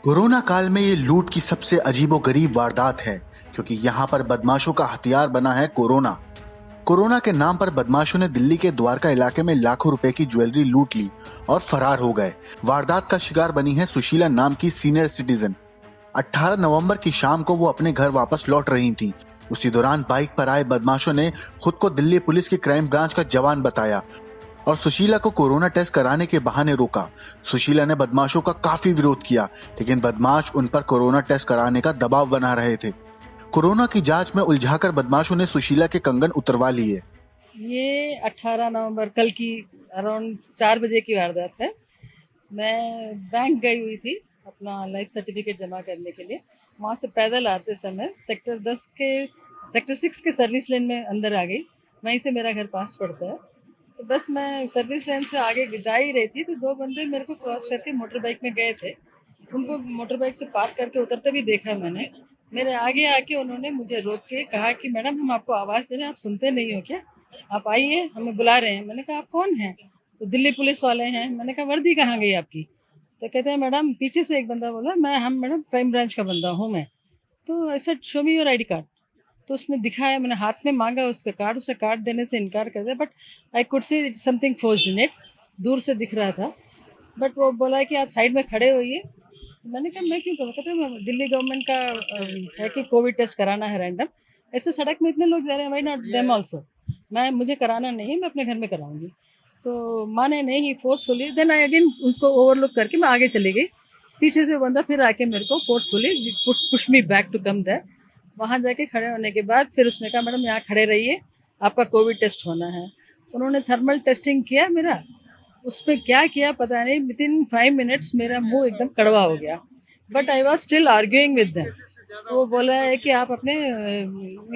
Corona काल में ये लूट की सबसे अजीबोगरीब वारदात है, क्योंकि यहाँ पर बदमाशों का हथियार बना है कोरोना। कोरोना के नाम पर बदमाशों ने दिल्ली के द्वारका इलाके में लाखों रुपए की ज्वेलरी लूट ली और फरार हो गए। वारदात का शिकार बनी है सुशीला नाम की सीनियर सिटीजन। 18 नवंबर की शाम को वो अपने घर वापस लौट रही थी। उसी दौरान बाइक पर आए बदमाशों ने खुद को दिल्ली पुलिस की क्राइम ब्रांच का जवान बताया और सुशीला को कोरोना टेस्ट कराने के बहाने रोका। सुशीला ने बदमाशों का काफी विरोध किया, लेकिन बदमाश उन पर कोरोना टेस्ट कराने का दबाव बना रहे थे। कोरोना की जांच में उलझाकर बदमाशों ने सुशीला के कंगन उतरवा लिए। ये 18 नवंबर कल की अराउंड 4 बजे की वारदात है। मैं बैंक गई हुई थी अपना लाइफ सर्टिफिकेट जमा करने के लिए। वहाँ से पैदल आते समय सेक्टर 6 के सर्विस लेन में अंदर आ गई। वहीं से मेरा घर पास पड़ता है। तो बस मैं सर्विस लेन से आगे जा ही रही थी तो दो बंदे मेरे को क्रॉस करके मोटर बाइक में गए थे। उनको मोटर बाइक से पार करके उतरते भी देखा मैंने। मेरे आगे आके उन्होंने मुझे रोक के कहा कि मैडम हम आपको आवाज़ दे रहे हैं, आप सुनते नहीं हो क्या? आप आइए, हमें बुला रहे हैं। मैंने कहा आप कौन हैं? तो दिल्ली पुलिस वाले हैं। मैंने कहा वर्दी कहाँ गई आपकी? तो कहते हैं मैडम, पीछे से एक बंदा बोला मैडम क्राइम ब्रांच का बंदा हूँ मैं। तो ऐसा show me your ID card. तो उसने दिखाया, मैंने हाथ में मांगा उसका कार्ड, उसने कार्ड देने से इनकार कर दिया। But I could see something forced in it, दूर से दिख रहा था। बट वो बोला कि आप साइड में खड़े होइए। तो मैंने कहा मैं क्यों करूँ? कहते हैं दिल्ली गवर्नमेंट का है कि कोविड टेस्ट कराना है रैंडम। ऐसे सड़क में इतने लोग जा रहे हैं, वाई नॉट देम ऑल्सो? मुझे कराना नहीं है, मैं अपने घर में कराऊंगी। तो माने नहीं, फोर्सफुली। देन आई अगेन उसको ओवरलुक करके मैं आगे चली गई। पीछे से बंदा फिर आके मेरे को forcefully push me back to come there. वहाँ जाके खड़े होने के बाद फिर उसने कहा मैडम यहाँ खड़े रहिए, आपका कोविड टेस्ट होना है। उन्होंने थर्मल टेस्टिंग किया मेरा। उसमें क्या किया पता नहीं, विदिन 5 मिनट्स मेरा मुंह एकदम कड़वा हो गया। But I was still arguing with them. तो वो बोला है कि आप अपने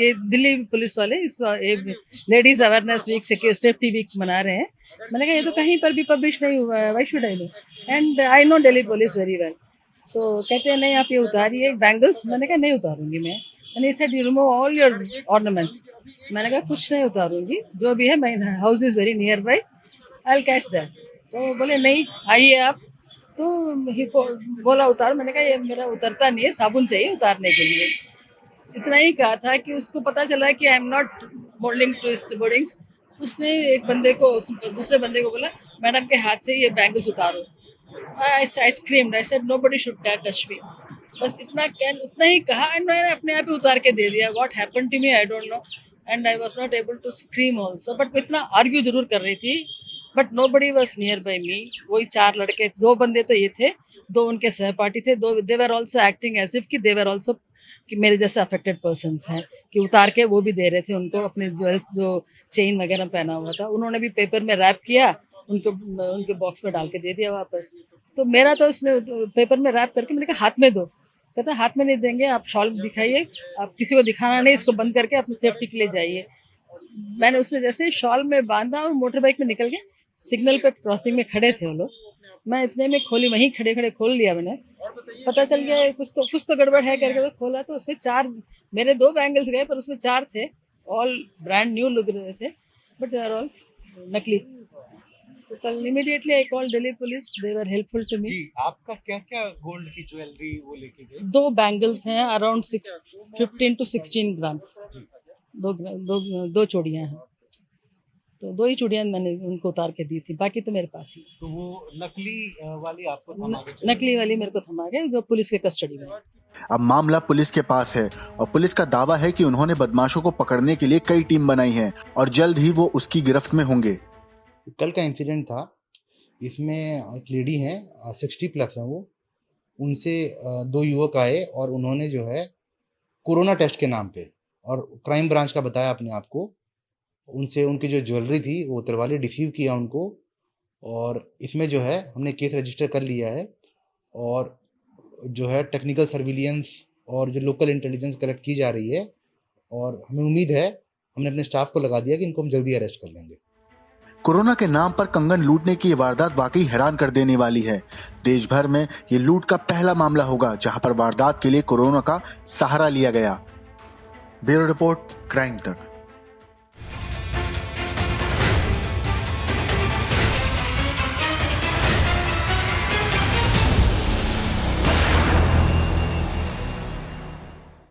ये दिल्ली पुलिस वाले इस ladies awareness week safety week मना रहे हैं। मैंने कहा ये तो कहीं पर भी पब्लिश नहीं हुआ है, why should I know? And I know Delhi police very well. तो कहते हैं नहीं आप ये उतारिए बैंगल्स। मैंने कहा नहीं उतारूंगी मैं। And he said you remove all your ornaments. मैंने कहा कुछ नहीं उतारूंगी, जो भी है my house is very near by, I will catch that. तो बोले नहीं आइए आप। तो ही बोला उतार। मैंने कहा ये मेरा उतरता नहीं है, साबुन चाहिए उतारने के लिए। इतना ही कहा था कि उसको पता चला कि I am not moulding to boardings. उसने एक बंदे को, दूसरे बंदे को बोला मैडम के हाथ से ये बैंगल्स उतारो। I screamed, I said nobody should touch me. बस उतना ही कहा एंड मैंने अपने आप ही उतार के दे दिया। What happened to me I don't know and I was not able to scream also. But मैं इतना आर्ग्यू जरूर कर रही थी। But nobody was nearby me. वही 4 लड़के, 2 बंदे तो ये थे, 2 उनके सहपाठी थे। 2 they were also acting as if कि दे वर आल्सो कि मेरे जैसे अफेक्टेड पर्सन्स हैं, कि उतार के वो भी दे रहे थे उनको अपने ज्वेल्स जो चेन वगैरह पहना हुआ था। उन्होंने भी पेपर में रैप किया, उनके बॉक्स में डाल के दे दिया वापस। तो मेरा तो उसने पेपर में रैप करके मैंने कहा हाथ में दो। कहता हाथ में नहीं देंगे, आप शॉल दिखाइए, आप किसी को दिखाना नहीं, इसको बंद करके अपनी सेफ्टी के लिए जाइए। मैंने उसने जैसे शॉल में बांधा और मोटर बाइक में निकल गए। सिग्नल पे क्रॉसिंग में खड़े थे वो लोग। मैं इतने में खोली, वहीं खड़े खड़े खोल लिया मैंने। पता चल गया कुछ तो गड़बड़ है करके। तो खोला तो उसमें 4 मेरे 2 बैंगल्स गए, पर उसमें 4 थे। ऑल ब्रांड न्यू लग रहे थे, बट दे आर ऑल नकली। तो कल immediately I call Delhi police, they were helpful to me. आपका क्या क्या गोल्ड की ज्वेलरी वो लेके गए? 2 बैंगल्स हैं अराउंड 15 to 16 ग्राम्स। 2 चूड़ियाँ हैं। तो 2 ही चूड़ियाँ मैंने उनको उतार के दी थी, बाकी तो मेरे पास ही। तो वो नकली वाली आपको थमा के चली? नकली वाली मेरे को थमा गए, जो पुलिस के कस्टडी में है। अब मामला पुलिस के पास है और पुलिस का दावा है कि उन्होंने बदमाशों को पकड़ने के लिए कई टीम बनाई है और जल्द ही वो उसकी गिरफ्त में होंगे। कल का इंसिडेंट था, इसमें एक लेडी हैं 60 प्लस हैं वो। उनसे 2 युवक आए और उन्होंने जो है कोरोना टेस्ट के नाम पे और क्राइम ब्रांच का बताया अपने आप को। उनसे उनकी जो ज्वेलरी थी वो उतरवा ली, डिसीव किया उनको। और इसमें जो है हमने केस रजिस्टर कर लिया है और जो है टेक्निकल सर्विलियंस और जो लोकल इंटेलिजेंस कलेक्ट की जा रही है। और हमें उम्मीद है, हमने अपने स्टाफ को लगा दिया कि इनको हम जल्दी अरेस्ट कर लेंगे। कोरोना के नाम पर कंगन लूटने की ये वारदात वाकई हैरान कर देने वाली है। देश भर में ये लूट का पहला मामला होगा जहां पर वारदात के लिए कोरोना का सहारा लिया गया। ब्यूरो रिपोर्ट, क्राइम तक।